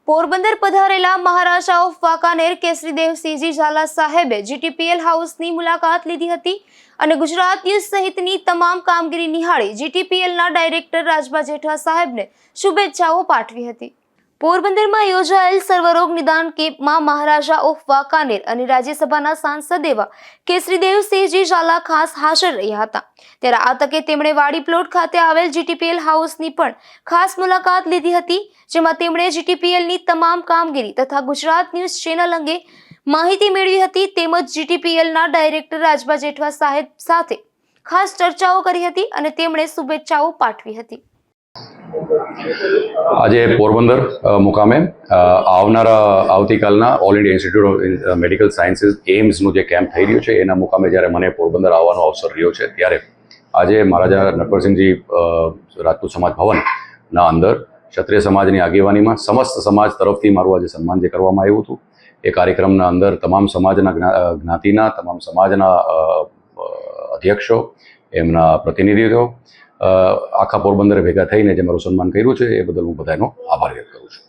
પોરબંદર પધારેલા મહારાજા ઓફ વાંકાનેર કેસરીદેવસિંહજી ઝાલા સાહેબે જીટીપીએલ હાઉસની મુલાકાત લીધી હતી અને ગુજરાત ન્યૂઝ સહિતની તમામ કામગીરી નિહાળી જીટીપીએલના ડાયરેક્ટર રાજબા જેઠવા સાહેબને શુભેચ્છાઓ પાઠવી હતી। પોરબંદરમાં યોજાયેલ સર્વરોગ નિદાન કેમ્પમાં મહારાજા ઓફ વાંકાનેર અને રાજ્યસભાના સાંસદ એવા કેસરીદેવસિંહજી ઝાલા ખાસ હાજર રહ્યા હતા। ત્યારે આ તકે તેમણે વાડી પ્લોટ ખાતે આવેલ જીટીપીએલ હાઉસની પણ ખાસ મુલાકાત લીધી હતી, જેમાં તેમણે જીટીપીએલની તમામ કામગીરી તથા ગુજરાત ન્યૂઝ ચેનલ અંગે માહિતી મેળવી હતી, તેમજ જીટીપીએલના ડાયરેક્ટર રાજબા જેઠવા સાહેબ સાથે ખાસ ચર્ચાઓ કરી હતી અને તેમણે શુભેચ્છાઓ પાઠવી હતી। આજે પોરબંદર મુકામે આવતીકાલના All India Institute of Medical Sciences એમ્સનું જે કેમ્પ થઈ રહ્યું છે એના મુકામે જ્યારે મને પોરબંદર આવવાનો અવસર રહ્યો છે, ત્યારે આજે મહારાજા નટવરસિંહજી રાજપૂત સમાજ ભવનના અંદર ક્ષત્રિય સમાજની આગેવાનીમાં સમસ્ત સમાજ તરફથી મારું આજે સન્માન જે કરવામાં આવ્યું હતું, એ કાર્યક્રમના અંદર તમામ સમાજના જ્ઞાતિના તમામ સમાજના અધ્યક્ષો, એમના પ્રતિનિધિઓ આખા પોરબંદરે ભેગા થઈને જે મારું સન્માન કર્યું છે એ બદલ હું બધાનો આભાર વ્યક્ત કરું છું।